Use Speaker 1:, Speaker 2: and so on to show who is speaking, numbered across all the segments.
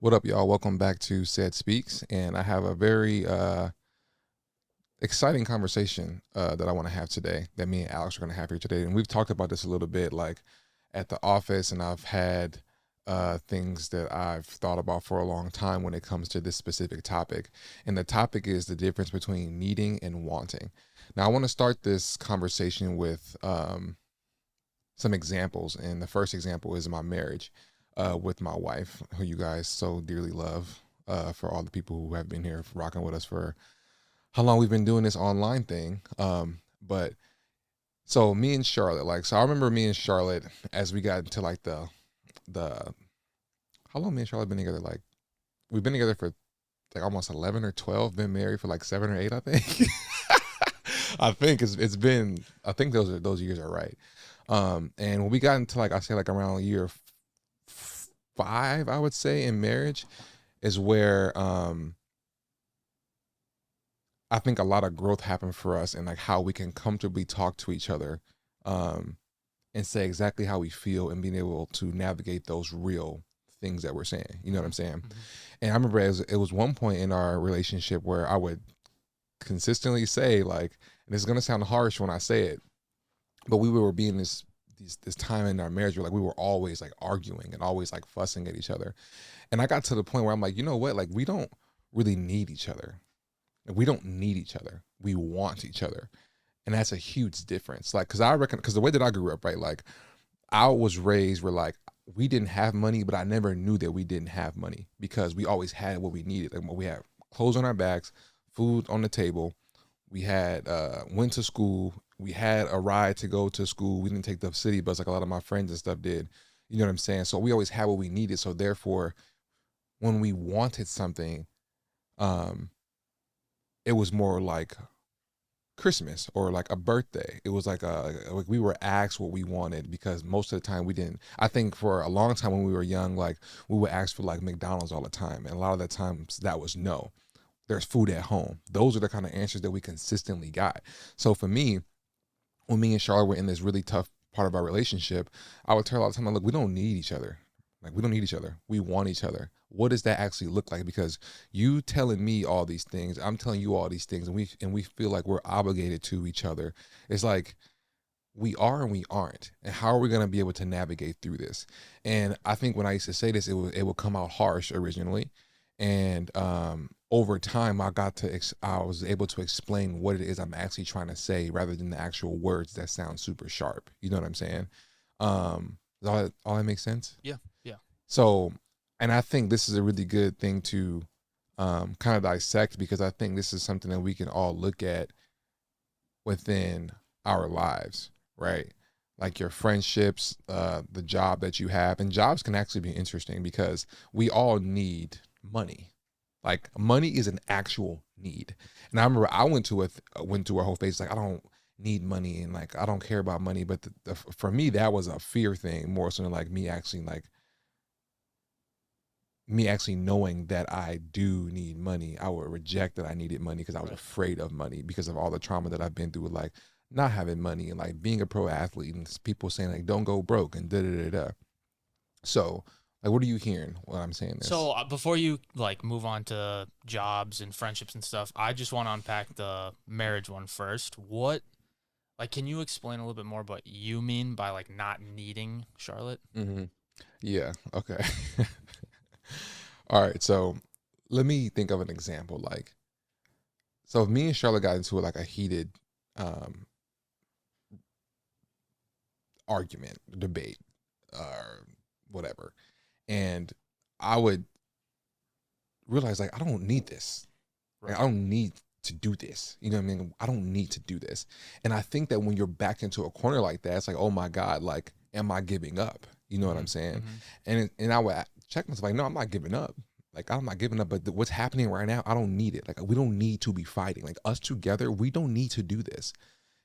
Speaker 1: What up, y'all? Welcome back to Said Speaks, and I have a very exciting conversation that I want to have today. That me and Alex are going to have here today, and we've talked about this a little bit, like at the office, and I've had things that I've thought about for a long time when it comes to this specific topic. And the topic is the difference between needing and wanting. Now, I want to start this conversation with some examples, and the first example is my marriage with my wife, who you guys so dearly love. For all the people who have been here rocking with us for how long we've been doing this online thing. But so me and Charlotte, so I remember me and Charlotte as we got into like the how long me and Charlotte been together? Like we've been together for like almost 11 or 12. Been married for like 7 or 8, I think. I think it's been. I think those years are right. And when we got into like I say like around year 5, I would say in marriage is where I think a lot of growth happened for us and like how we can comfortably talk to each other um, and say exactly how we feel and being able to navigate those real things that we're saying. You know what I'm saying?
Speaker 2: Mhm.
Speaker 1: And I remember it was one point in our relationship where I would consistently say like, and it's gonna sound harsh when I say it, but we were being this time in our marriage where like we were always like arguing and always like fussing at each other. And I got to the point where I'm like, you know what? Like we don't really need each other. Like, we don't need each other. We want each other. And that's a huge difference. Like, cause I reckon, cause the way that I grew up, right? Like I was raised where like we didn't have money, but I never knew that we didn't have money because we always had what we needed. Like we had clothes on our backs, food on the table. We had went to school. We had a ride to go to school. We didn't take the city bus like a lot of my friends and stuff did. You know what I'm saying? So we always had what we needed. So therefore, when we wanted something, um, it was more like Christmas or like a birthday. It was like we were asked what we wanted because most of the time we didn't. I think for a long time when we were young, like we would ask for like McDonald's all the time, and a lot of the times that was no. There's food at home. Those are the kind of answers that we consistently got. So for me, when me and Charlotte were in this really tough part of our relationship, I would tell her all the time, look, we don't need each other. Like we don't need each other. We want each other. What does that actually look like? Because you telling me all these things, I'm telling you all these things, and we feel like we're obligated to each other. It's like we are and we aren't. And how are we going to be able to navigate through this? And I think when I used to say this, it would come out harsh originally, and over time I was able to explain what it is I'm actually trying to say rather than the actual words that sound super sharp. You know what I'm saying? Does all that makes sense?
Speaker 2: Yeah, yeah.
Speaker 1: So, and I think this is a really good thing to kind of dissect because I think this is something that we can all look at within our lives, right? Like your friendships, the job that you have, and jobs can actually be interesting because we all need money. Like money is an actual need. And I remember I went to a whole phase like I don't need money and like I don't care about money, but for me that was a fear thing more so than like me actually knowing that I do need money. I would reject that I needed money because I was
Speaker 2: Right.
Speaker 1: afraid of money because of all the trauma that I've been through with like not having money and like being a pro athlete and people saying like don't go broke and da da da da. So like what are you hearing when I'm saying
Speaker 2: So
Speaker 1: this?
Speaker 2: before you like move on to jobs and friendships and stuff, I just want to unpack the marriage one first. What like can you explain a little bit more what you mean by like not needing Charlotte?
Speaker 1: Hmm. Yeah. Okay. All right. So let me think of an example. Like, so if me and Charlotte got into like a heated um, argument, debate, or whatever, and I would realize like I don't need this. Like, I
Speaker 2: Right.
Speaker 1: don't need to do this. You know what I mean? I don't need to do this. And I think that when you're backed into a corner like that, it's like, oh my God, like, am I giving up? You know what I'm
Speaker 2: Mhm.
Speaker 1: saying?
Speaker 2: Mhm.
Speaker 1: And I would check myself like, no, I'm not giving up. Like I'm not giving up, but what's happening right now, I don't need it. Like we don't need to be fighting. Like us together, we don't need to do this,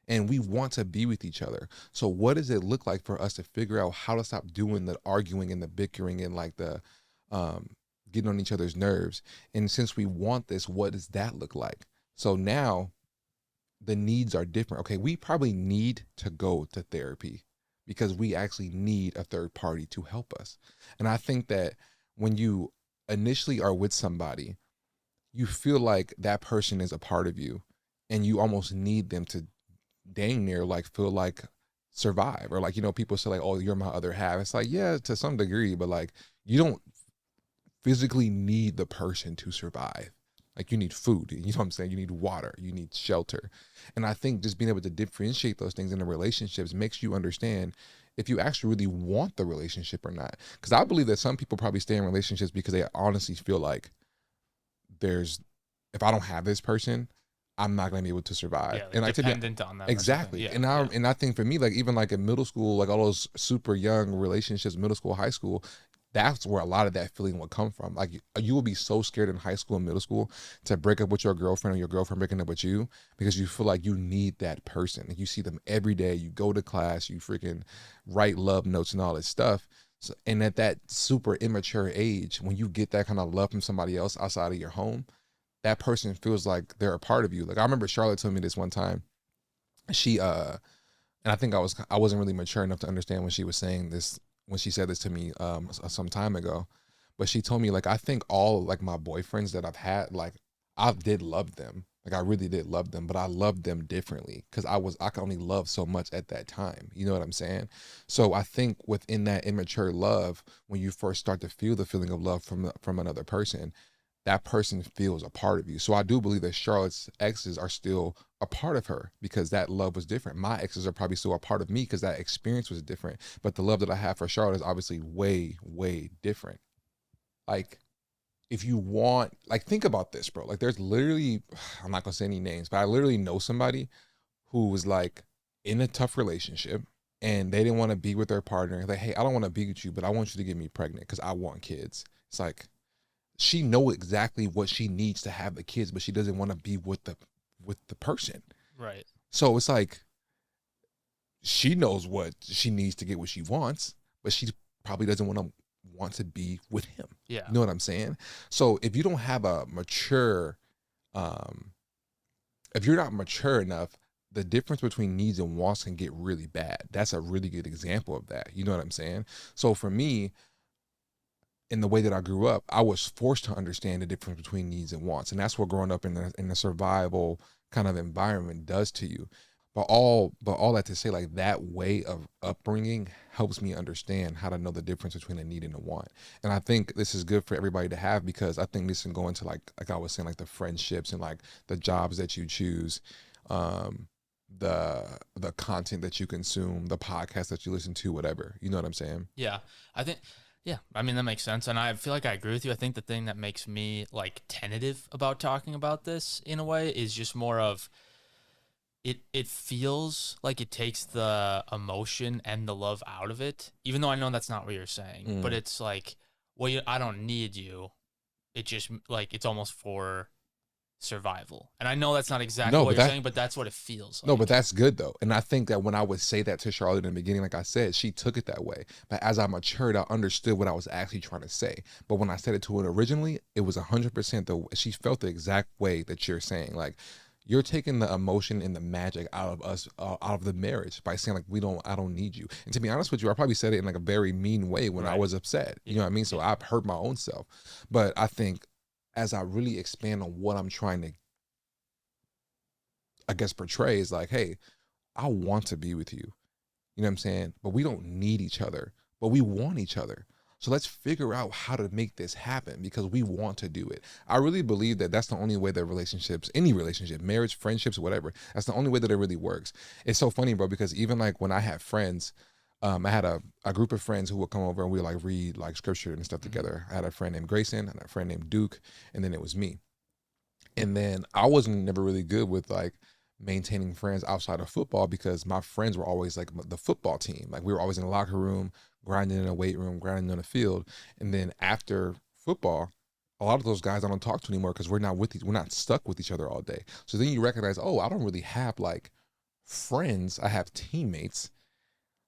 Speaker 1: and we want to be with each other. So what does it look like for us to figure out how to stop doing the arguing and the bickering and like the um getting on each other's nerves? And since we want this, what does that look like? So now the needs are different. Okay, we probably need to go to therapy because we actually need a third party to help us. And I think that when you initially are with somebody, you feel like that person is a part of you, and you almost need them to dang near like feel like survive, or like, people say like, oh, you're my other half. It's like, yeah, to some degree, but like, you don't physically need the person to survive. Like, you need food, you know what I'm saying? You need water, you need shelter. And I think just being able to differentiate those things in the relationships makes you understand if you actually really want the relationship or not. Because I believe that some people probably stay in relationships because they honestly feel like there's, if I don't have this person, I'm not going to be able to survive.
Speaker 2: Yeah, like
Speaker 1: And like, to be
Speaker 2: dependent on them or something.
Speaker 1: exactly,
Speaker 2: Yeah,
Speaker 1: and
Speaker 2: yeah.
Speaker 1: I think for me, like, even like in middle school, like all those super young relationships, middle school, high school, that's where a lot of that feeling would come from. Like, you will be so scared in high school and middle school to break up with your girlfriend, or your girlfriend breaking up with you, because you feel like you need that person. Like, you see them every day, you go to class, you freaking write love notes and all this stuff. So, and at that super immature age, when you get that kind of love from somebody else outside of your home, that person feels like they're a part of you. Like, I remember Charlotte told me this one time. She and I think I wasn't really mature enough to understand when she was saying this, when she said this to me some time ago. But she told me, like, I think all like my boyfriends that I've had, like, I did love them. Like, I really did love them, but I loved them differently because I could only love so much at that time. You know what I'm saying? So I think within that immature love, when you first start to feel the feeling of love from another person, that person feels a part of you. So I do believe that Charlotte's exes are still a part of her because that love was different. My exes are probably still a part of me because that experience was different. But the love that I have for Charlotte is obviously way, way different. Like, if you want, like, think about this, bro. Like, there's literally, I'm not gonna say any names, but I literally know somebody who was like in a tough relationship, and they didn't want to be with their partner. Like, hey, I don't want to be with you, but I want you to get me pregnant because I want kids. It's like, she know exactly what she needs to have the kids, but she doesn't want to be with the person.
Speaker 2: Right.
Speaker 1: So it's like, she knows what she needs to get what she wants, but she probably doesn't want to be with him.
Speaker 2: Yeah.
Speaker 1: You know what I'm saying? So if you don't have a mature, um, if you're not mature enough, the difference between needs and wants can get really bad. That's a really good example of that. You know what I'm saying? So for me, in the way that I grew up, I was forced to understand the difference between needs and wants, and that's what growing up in a survival kind of environment does to you. But all that to say, like, that way of upbringing helps me understand how to know the difference between a need and a want. And I think this is good for everybody to have, because I think this can go into like I was saying, like the friendships and like the jobs that you choose, um, the content that you consume, the podcast that you listen to, whatever. You know what I'm saying?
Speaker 2: Yeah. I think, yeah, I mean, that makes sense. And I feel like I agree with you. I think the thing that makes me like tentative about talking about this in a way is just more of it feels like it takes the emotion and the love out of it, even though I know that's not what you're saying. But
Speaker 1: Mm.
Speaker 2: it's like, well, I don't need you. It just like it's almost for survival. And I know that's not exactly
Speaker 1: No,
Speaker 2: what
Speaker 1: but
Speaker 2: you're
Speaker 1: that
Speaker 2: saying, but that's what it feels
Speaker 1: No, but
Speaker 2: like.
Speaker 1: that's good though. And I think that when I would say that to Charlotte in the beginning, like I said, she took it that way. But as I matured, I understood what I was actually trying to say. But when I said it to her originally, it was 100% she felt the exact way that you're saying. Like, you're taking the emotion and the magic out of us, out of the marriage, by saying like, I don't need you. And to be honest with you, I probably said it in like a very mean way when I
Speaker 2: Right.
Speaker 1: was upset. You know what I mean? So
Speaker 2: Yeah.
Speaker 1: I've hurt my own self. But I think as I really expand on what I'm trying to, I guess, portray, is like, hey, I want to be with you. You know what I'm saying? But we don't need each other, but we want each other. So let's figure out how to make this happen because we want to do it. I really believe that that's the only way that relationships, any relationship, marriage, friendships, whatever, that's the only way that it really works. It's so funny, bro, because even like when I had friends, I had a group of friends who would come over and we would like read like scripture and stuff
Speaker 2: Mhm.
Speaker 1: together. I had a friend named Grayson and a friend named Duke, and then it was me. And then I wasn't never really good with like maintaining friends outside of football because my friends were always like the football team. Like, we were always in the locker room, grinding in a weight room, grinding on the field. And then after football, a lot of those guys I don't talk to anymore because we're not stuck with each other all day. So then you recognize, oh, I don't really have like friends. I have teammates.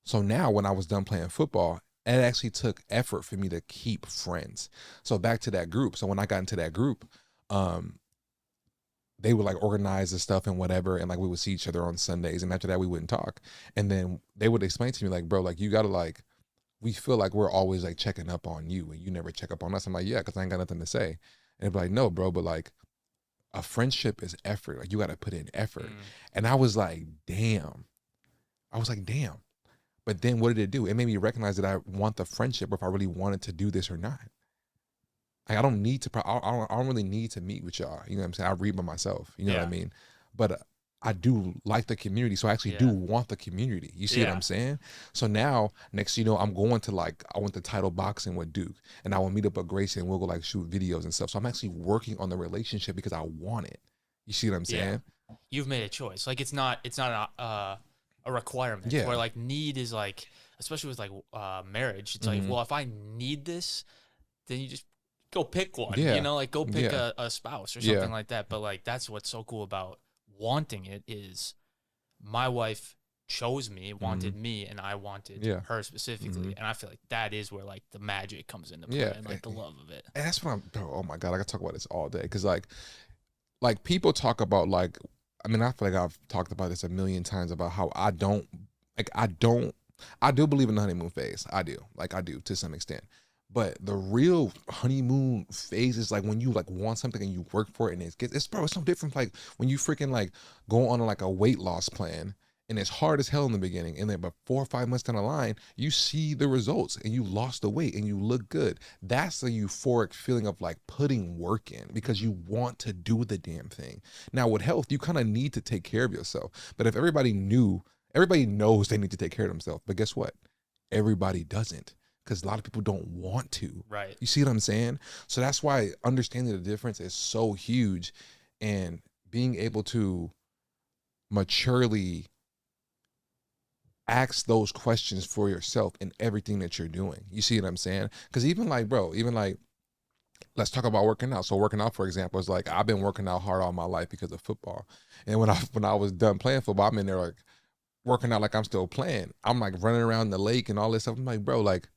Speaker 1: So now when I was done playing football, it actually took effort for me to keep friends. So back to that group. So when I got into that group, um, they would like organize the stuff and whatever, and like we would see each other on Sundays, and after that we wouldn't talk. And then they would explain to me like, bro, like, you gotta like we feel like we're always like checking up on you and you never check up on us. I'm like, yeah, because I ain't got nothing to say. And they'd be like, no, bro, but like a friendship is effort. Like you got to put in effort.
Speaker 2: Mm.
Speaker 1: And I was like, damn. I was like, damn. But then what did it do? It made me recognize that I want the friendship, or if I really wanted to do this or not. Like I don't need to. I don't really need to meet with y'all. You know what I'm saying? I read by myself. You know what I
Speaker 2: Yeah.
Speaker 1: mean? But I do like the community, so I actually do
Speaker 2: Yeah.
Speaker 1: want the community. You see what
Speaker 2: Yeah.
Speaker 1: I'm saying? So now, next, you know, I'm going to I went to title boxing with Duke, and I will meet up with Gracie, and we'll go like shoot videos and stuff. So I'm actually working on the relationship because I want it. You see what I'm
Speaker 2: Yeah.
Speaker 1: saying?
Speaker 2: You've made a choice. Like it's not a requirement.
Speaker 1: Yeah.
Speaker 2: Where like need is like, especially with like marriage, it's like,
Speaker 1: Mhm.
Speaker 2: well, if I need this, then you just go pick one.
Speaker 1: Yeah.
Speaker 2: You know, like go pick
Speaker 1: Yeah.
Speaker 2: a spouse or
Speaker 1: Yeah.
Speaker 2: something like that. But like that's what's so cool about wanting it is my wife chose me, wanted me, and I wanted
Speaker 1: Yeah.
Speaker 2: her specifically. And I feel like that is where like the magic comes into play
Speaker 1: Yeah.
Speaker 2: and like the love of it.
Speaker 1: And that's what I'm. Oh my god, I could talk about this all day because like people talk about like. I mean, I feel like I've talked about this a million times about how I do believe in the honeymoon phase. I do to some extent. But the real honeymoon phase is like when you like want something and you work for it and it's bro, it's so different. Like when you freaking like go on like a weight loss plan and it's hard as hell in the beginning, and then but 4 or 5 months down the line, you see the results and you lost the weight and you look good. That's the euphoric feeling of like putting work in because you want to do the damn thing. Now with health, you kind of need to take care of yourself. But if everybody knows they need to take care of themselves. But guess what? Everybody doesn't, because a lot of people don't want to.
Speaker 2: Right.
Speaker 1: You see what I'm saying? So that's why understanding the difference is so huge, and being able to maturely ask those questions for yourself in everything that you're doing. You see what I'm saying? Because even like, bro, let's talk about working out. So working out, for example, is like I've been working out hard all my life because of football. And when I was done playing football, I'm in there like working out like I'm still playing. I'm like running around the lake and all this stuff. I'm like, bro, like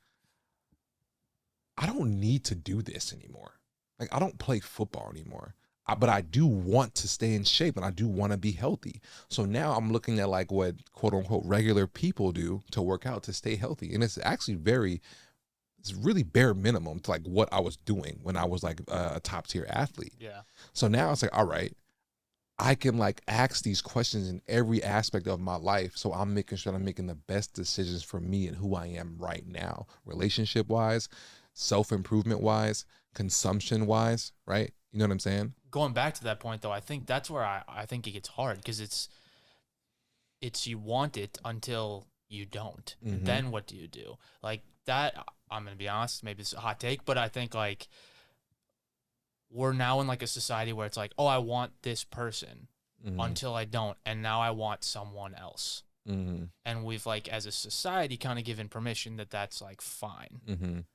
Speaker 1: I don't need to do this anymore. Like I don't play football anymore. But I do want to stay in shape and I do want to be healthy. So now I'm looking at like what quote unquote regular people do to work out to stay healthy. And it's actually it's really bare minimum to like what I was doing when I was like a top tier athlete.
Speaker 2: Yeah.
Speaker 1: So now it's like, all right, I can like ask these questions in every aspect of my life. So I'm making sure I'm making the best decisions for me and who I am right now, relationship wise, self-improvement wise, consumption wise, right? You know what I'm saying?
Speaker 2: Going back to that point though, I think that's where I think it gets hard because it's you want it until you don't.
Speaker 1: Mhm.
Speaker 2: Then what do you do? Like that, I'm gonna be honest, maybe it's a hot take, but I think like we're now in like a society where it's like, oh, I want this person
Speaker 1: Mhm.
Speaker 2: until I don't, and now I want someone else.
Speaker 1: Mhm.
Speaker 2: And we've like as a society kind of given permission that that's like fine.
Speaker 1: Mhm.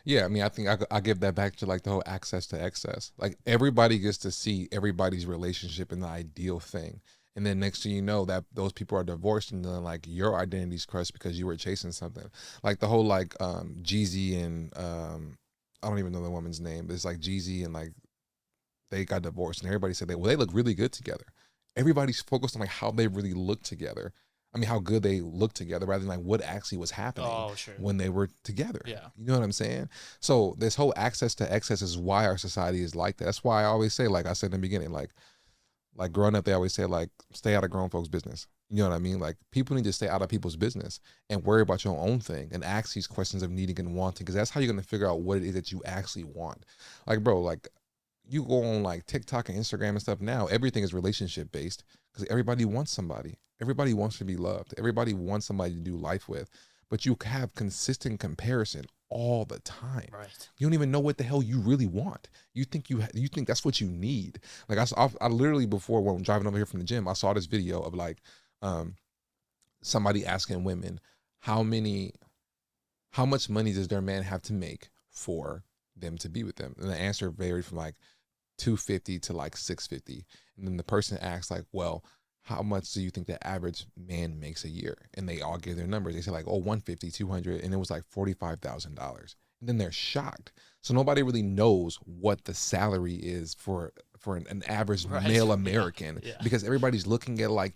Speaker 1: Yeah, I mean, I think I give that back to like the whole access to excess. Like everybody gets to see everybody's relationship in the ideal thing. And then next thing you know, that those people are divorced, and then like your identity's crushed because you were chasing something. Like the whole like Jeezy and I don't even know the woman's name, but it's like Jeezy and like they got divorced, and everybody said they look really good together. Everybody's focused on like how they really look together. I mean, how good they look together rather than like what actually was happening
Speaker 2: Oh, sure.
Speaker 1: when they were together.
Speaker 2: Yeah.
Speaker 1: You know what I'm saying? So this whole access to excess is why our society is like that. That's why I always say, like I said in the beginning, like growing up, they always say like, stay out of grown folks' business. You know what I mean? Like people need to stay out of people's business and worry about your own thing and ask these questions of needing and wanting, because that's how you're going to figure out what it is that you actually want. Like, bro, like you go on like TikTok and Instagram and stuff now, everything is relationship based because everybody wants somebody. Everybody wants to be loved. Everybody wants somebody to do life with. But you have consistent comparison all the time.
Speaker 2: Right.
Speaker 1: You don't even know what the hell you really want. You think you think that's what you need. Like I literally before when I'm driving over here from the gym, I saw this video of like somebody asking women how much money does their man have to make for them to be with them, and the answer varied from like 250 to like 650. And then the person asked like, well, how much do you think the average man makes a year? And they all gave their numbers. They said like, oh, 150, 200, and it was like $45,000. And then they're shocked. So nobody really knows what the salary is for an average
Speaker 2: Right.
Speaker 1: male
Speaker 2: Yeah.
Speaker 1: American
Speaker 2: Yeah.
Speaker 1: because everybody's looking at like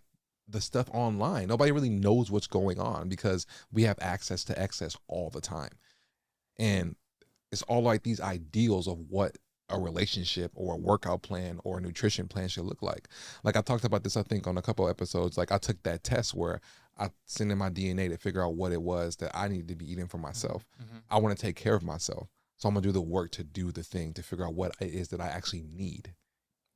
Speaker 1: the stuff online. Nobody really knows what's going on because we have access to excess all the time. And it's all like these ideals of what a relationship or a workout plan or a nutrition plan should look like. Like I talked about this, I think, on a couple episodes. Like I took that test where I sent in my DNA to figure out what it was that I needed to be eating for myself.
Speaker 2: Mm-hmm.
Speaker 1: I want to take care of myself. So I'm gonna do the work to do the thing to figure out what it is that I actually need.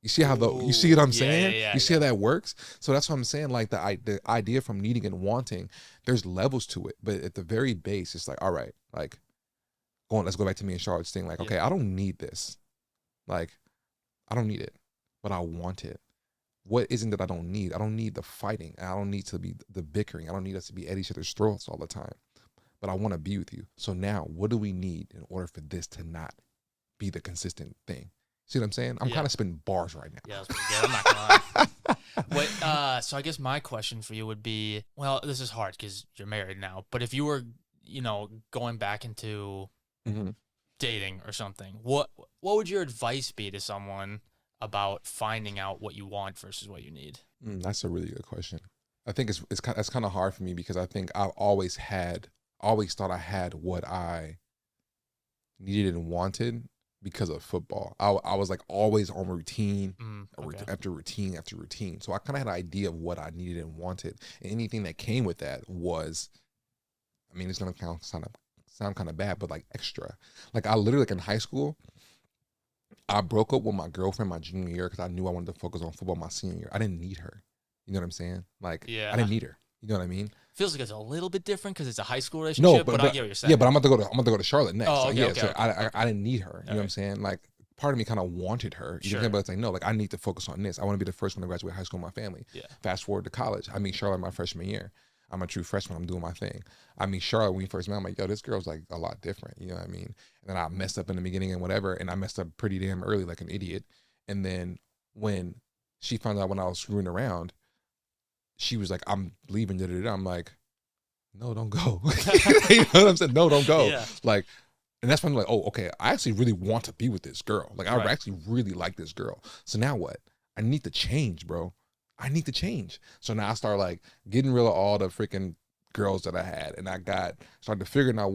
Speaker 1: You see how you see what I'm saying? You see how that works? So that's what I'm saying. Like the idea from needing and wanting, there's levels to it. But at the very base, it's like, all right, like let's go back to me and Charlotte's thing. Like, okay, I don't need this. Like, I don't need it, but I want it. What isn't that I don't need? I don't need the fighting. I don't need to be the bickering. I don't need us to be at each other's throats all the time. But I want to be with you. So now, what do we need in order for this to not be the consistent thing? See what I'm saying? I'm kind of spitting bars right now.
Speaker 2: Yeah, that's pretty good. I'm not gonna lie. Wait, so I guess my question for you would be, well, this is hard because you're married now, but if you were, going back into dating or something, what would your advice be to someone about finding out what you want versus what you need?
Speaker 1: That's a really good question. I think it's kind of hard for me because I think I've always thought I had what I needed and wanted because of football. I was like always on routine, after routine after routine. So I kind of had an idea of what I needed and wanted. And anything that came with that was, I mean, it's going to sound kind of bad, but like extra. Like I literally, like in high school, I broke up with my girlfriend my junior year because I knew I wanted to focus on football my senior year. I didn't need her. You know what I'm saying? Like, I didn't need her. You know what I mean?
Speaker 2: Feels like it's a little bit different because it's a high school relationship. No, but I get what you're saying.
Speaker 1: Yeah, but I'm about to go to Charlotte next.
Speaker 2: Oh, okay,
Speaker 1: so I didn't need her. You know what I'm saying? Like, part of me kind of wanted her. You know, but it's like, no, like I need to focus on this. I want to be the first one to graduate high school in my family. Yeah. Fast forward to college, I meet Charlotte my freshman year. I'm a true freshman. I'm doing my thing. I meet Charlotte when we first met. I'm like, yo, this girl's like a lot different. You know what I mean? And then I messed up in the beginning and whatever, and I messed up pretty damn early, like an idiot. And then when she found out when I was screwing around, she was like, I'm leaving. Da, da, da. I'm like, no, don't go. You know what I'm saying? No, don't go. Yeah. Like, and that's when I'm like, oh, okay, I actually really want to be with this girl. Like, I actually really like this girl. So now what? I need to change, bro. I need to change. So now I start like getting rid of all the freaking girls that I had, and started to figure out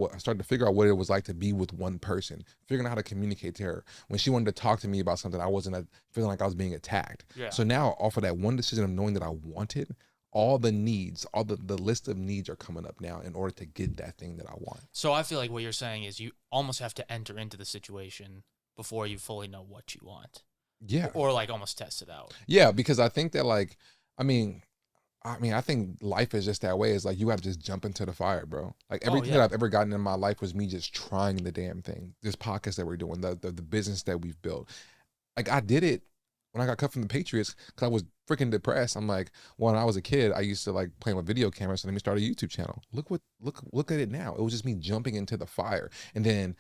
Speaker 1: what it was like to be with one person, figuring out how to communicate to her. When she wanted to talk to me about something, I wasn't feeling like I was being attacked. Yeah. So now, off of that one decision of knowing that I wanted, all the needs, all the list of needs are coming up now in order to get that thing that I want.
Speaker 2: So I feel like what you're saying is you almost have to enter into the situation before you fully know what you want.
Speaker 1: Yeah.
Speaker 2: Or like almost test it out.
Speaker 1: Yeah, because I think that like, I think life is just that way. It's like you got to just jump into the fire, bro. Like everything that I've ever gotten in my life was me just trying the damn thing. This podcast that we're doing, the business that we've built. Like I did it when I got cut from the Patriots because I was freaking depressed. I'm like, when I was a kid, I used to like play with video cameras, so let me start a YouTube channel. Look at it now. It was just me jumping into the fire. And then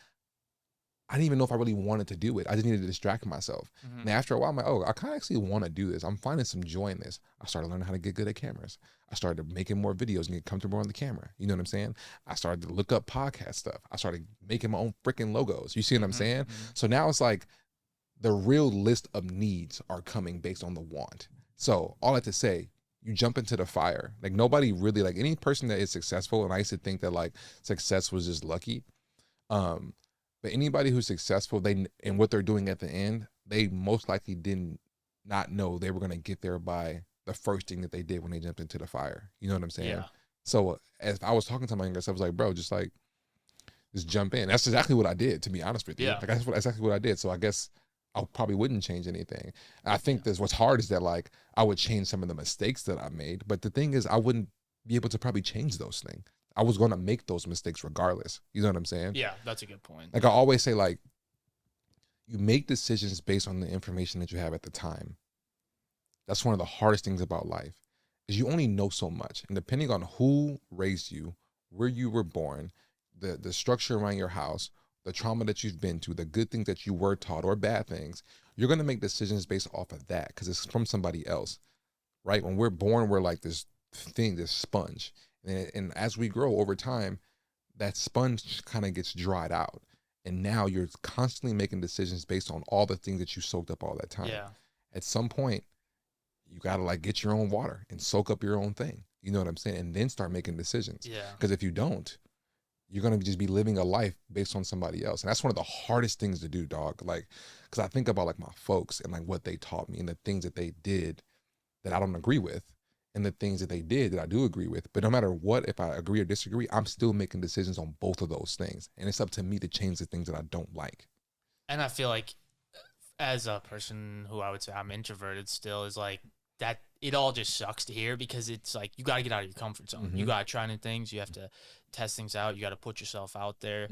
Speaker 1: I didn't even know if I really wanted to do it. I just needed to distract myself. Mm-hmm. And after a while, I'm like, oh, I kind of actually want to do this. I'm finding some joy in this. I started learning how to get good at cameras. I started making more videos and get comfortable on the camera. You know what I'm saying? I started to look up podcast stuff. I started making my own freaking logos. You see what I'm saying? Mm-hmm. So now it's like the real list of needs are coming based on the want. So all I have to say, you jump into the fire. Like nobody really, like any person that is successful, and I used to think that like success was just lucky. But anybody who's successful, and what they're doing at the end, they most likely did not know they were going to get there by the first thing that they did when they jumped into the fire. You know what I'm saying? Yeah. So as I was talking to my younger self, I was like, bro, just jump in. That's exactly what I did, to be honest with you. Yeah. Like that's exactly what I did. So I guess I probably wouldn't change anything. I think that's what's hard is that like I would change some of the mistakes that I made. But the thing is, I wouldn't be able to probably change those things. I was going to make those mistakes regardless. You know what I'm saying?
Speaker 2: Yeah, that's a good point.
Speaker 1: Like I always say, like, you make decisions based on the information that you have at the time. That's one of the hardest things about life is you only know so much. And depending on who raised you, where you were born, the structure around your house, the trauma that you've been to, the good things that you were taught or bad things, you're going to make decisions based off of that because it's from somebody else, right? When we're born, we're like this thing, this sponge. And as we grow over time, that sponge kind of gets dried out. And now you're constantly making decisions based on all the things that you soaked up all that time. Yeah. At some point, you gotta like get your own water and soak up your own thing. You know what I'm saying? And then start making decisions.
Speaker 2: Yeah.
Speaker 1: Because if you don't, you're gonna just be living a life based on somebody else, and that's one of the hardest things to do, dog. Like, because I think about like my folks and like what they taught me and the things that they did that I don't agree with, and the things that they did that I do agree with. But no matter what, if I agree or disagree, I'm still making decisions on both of those things, and it's up to me to change the things that I don't like.
Speaker 2: And I feel like as a person who I would say I'm introverted still, is like that it all just sucks to hear, because it's like you got to get out of your comfort zone. You got to try new things. You have to test things out. You got to put yourself out there,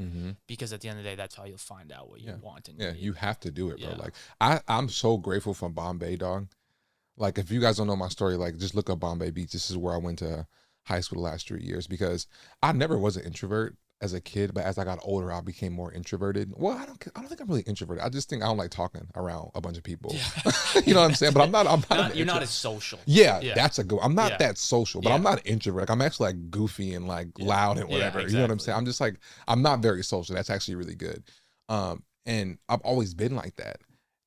Speaker 2: because at the end of the day, that's how you'll find out what you want. And
Speaker 1: you have to do it, bro.
Speaker 2: Yeah.
Speaker 1: Like I'm so grateful for Bombay, dog. Like if you guys don't know my story, like just look up Bombay Beach. This is where I went to high school the last 3 years, because I never was an introvert as a kid, but as I got older, I became more introverted. Well, I don't think I'm really introverted. I just think I don't like talking around a bunch of people.
Speaker 2: Yeah.
Speaker 1: You know what I'm saying? But I'm not
Speaker 2: you're not as social.
Speaker 1: Yeah, that's a good. I'm not
Speaker 2: Yeah.
Speaker 1: that social, but I'm not an introvert. Like I'm actually like goofy and like loud and whatever.
Speaker 2: Yeah,
Speaker 1: You know what I'm
Speaker 2: exactly.
Speaker 1: saying? I'm just like, I'm not very social. That's actually really good. And I've always been like that.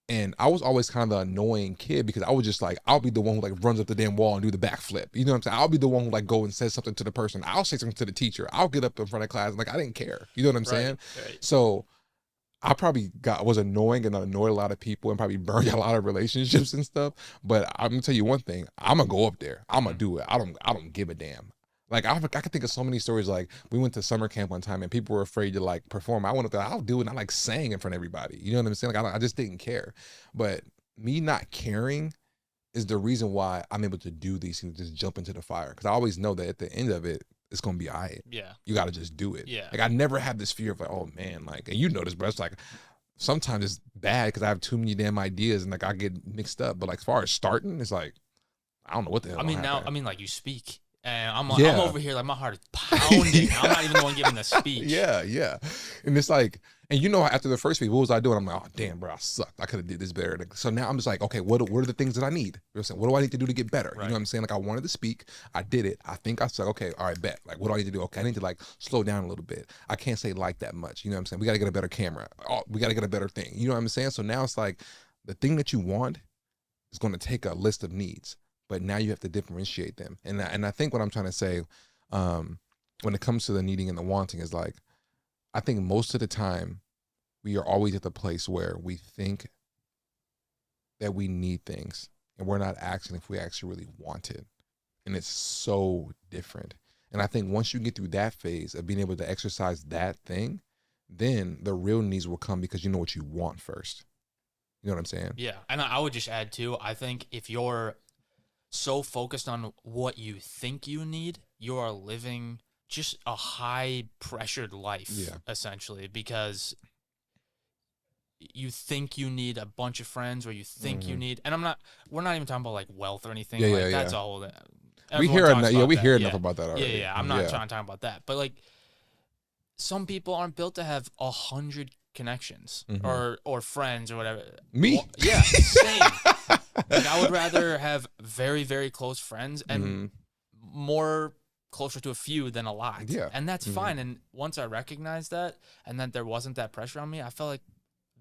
Speaker 1: And I was always kind of the annoying kid, because I was just like, I'll be the one who like runs up the damn wall and do the backflip. You know what I'm saying? I'll be the one who like go and says something to the person. I'll say something to the teacher. I'll get up in front of class and like I didn't care. You know what I'm saying?
Speaker 2: Right.
Speaker 1: So I probably was annoying and annoyed a lot of people and probably burned a lot of relationships and stuff. But I'm gonna tell you one thing: I'm gonna go up there. I'm gonna do it. I don't give a damn. Like I can think of so many stories. Like we went to summer camp one time and people were afraid to like perform. I went up there. I'll do it. And I like sang in front of everybody. You know what I'm saying? Like I just didn't care. But me not caring is the reason why I'm able to do these things, just jump into the fire. Because I always know that at the end of it, it's gonna be all right.
Speaker 2: Yeah.
Speaker 1: You got to just do it.
Speaker 2: Yeah.
Speaker 1: Like I never have this fear of like, oh man, like, and you know this, but it's like sometimes it's bad because I have too many damn ideas and like I get mixed up. But like as far as starting, it's like I don't know what the hell.
Speaker 2: I mean,
Speaker 1: now,
Speaker 2: like you speak, and I'm
Speaker 1: Yeah.
Speaker 2: over here like my heart is pounding.
Speaker 1: Yeah.
Speaker 2: I'm not even the one giving the speech.
Speaker 1: Yeah. And it's like, and you know, after the first week, what was I doing? I'm like, oh damn, bro, I sucked. I could have did this better. Like, so now I'm just like, okay, what are the things that I need? You know what I'm saying? What do I need to do to get better? You know what I'm saying? Like I wanted to speak, I did it. I think I said, okay, all right, bet. Like, what do I need to do? Okay, I need to like slow down a little bit. I can't say like that much. You know what I'm saying? We got to get a better camera. Oh, we got to get a better thing. You know what I'm saying? So now it's like the thing that you want is going to take a list of needs, but now you have to differentiate them. And I think what I'm trying to say, when it comes to the needing and the wanting, is like, I think most of the time we are always at the place where we think that we need things and we're not asking if we actually really want it. And it's so different. And I think once you get through that phase of being able to exercise that thing, then the real needs will come because you know what you want first. You know what I'm saying?
Speaker 2: Yeah. And I would just add too, I think if you're so focused on what you think you need, you are living just a high pressured life, essentially, because you think you need a bunch of friends, or you think you need, and we're not even talking about like wealth or anything. That's a whole,
Speaker 1: we hear enough about that already.
Speaker 2: Yeah. I'm not trying to talk about that, but like some people aren't built to have 100 connections or friends or whatever.
Speaker 1: Me?
Speaker 2: Yeah, same. Like I would rather have very, very close friends and more closer to a few than a lot.
Speaker 1: Yeah.
Speaker 2: And that's fine. And once I recognized that, and then there wasn't that pressure on me, I felt like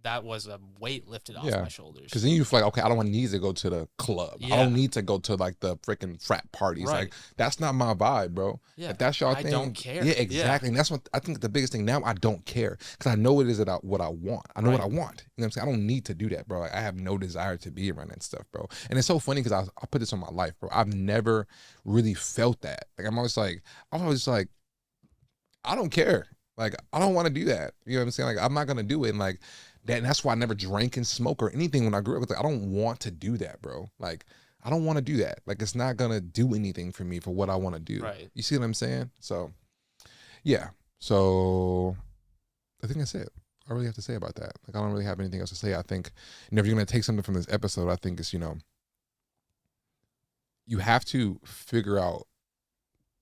Speaker 2: that was a weight lifted off my shoulders.
Speaker 1: Because then you feel like, okay, I don't need to go to the club.
Speaker 2: Yeah.
Speaker 1: I don't need to go to like the freaking frat parties.
Speaker 2: Right.
Speaker 1: Like that's not my vibe, bro.
Speaker 2: Yeah.
Speaker 1: If that's y'all thing,
Speaker 2: I don't care.
Speaker 1: Yeah, exactly. And that's what I think the biggest thing now. I don't care because I know what it is that what I want. I know what I want. You know what I'm saying? I don't need to do that, bro. Like, I have no desire to be around that stuff, bro. And it's so funny because I put this on my life, bro. I've never really felt that. Like I'm always like, I don't care. Like I don't want to do that. You know what I'm saying? Like I'm not gonna do it. And like that, and that's why I never drank and smoke or anything when I grew up. Like, I don't want to do that, bro. Like, I don't want to do that. Like, it's not gonna do anything for me for what I want to do.
Speaker 2: Right.
Speaker 1: You see what I'm saying? So, yeah. So, I think that's it. I really have to say about that. Like, I don't really have anything else to say. I think, and if you're gonna take something from this episode, I think it's, you have to figure out.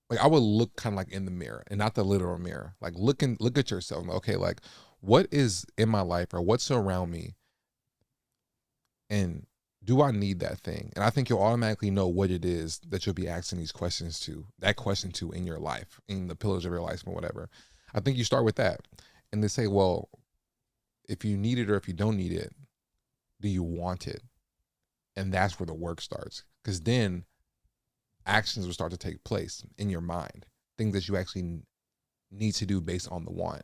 Speaker 1: Like, I would look kind of like in the mirror, and not the literal mirror. Like, look at yourself. Okay, like, what is in my life or what's around me, and do I need that thing? And I think you'll automatically know what it is that you'll be asking these questions to, that question to in your life, in the pillars of your life or whatever. I think you start with that and then say, well, if you need it or if you don't need it, do you want it? And that's where the work starts. because then actions will start to take place in your mind, things that you actually need to do based on the want.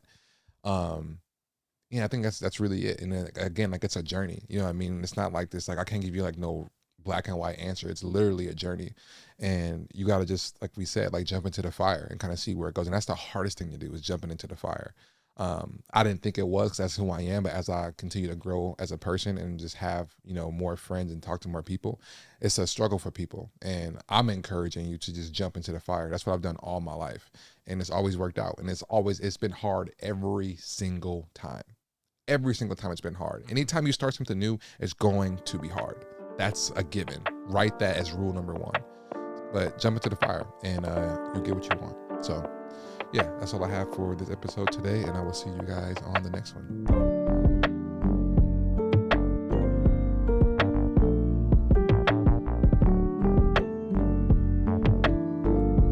Speaker 1: Yeah, I think that's really it. And then, again, like, it's a journey. You know what I mean? It's not like this. Like, I can't give you like no black and white answer. It's literally a journey, and you got to just, like we said, like, jump into the fire and kind of see where it goes. And that's the hardest thing to do, is jumping into the fire. I didn't think it was, 'cause that's who I am. But as I continue to grow as a person and just have, more friends and talk to more people, it's a struggle for people. And I'm encouraging you to just jump into the fire. That's what I've done all my life. And it's always worked out. And it's been hard every single time. Every single time it's been hard. Anytime you start something new, it's going to be hard. That's a given. Write that as rule number one. But jump into the fire, and you'll get what you want. So, yeah, that's all I have for this episode today, and I will see you guys on the next one.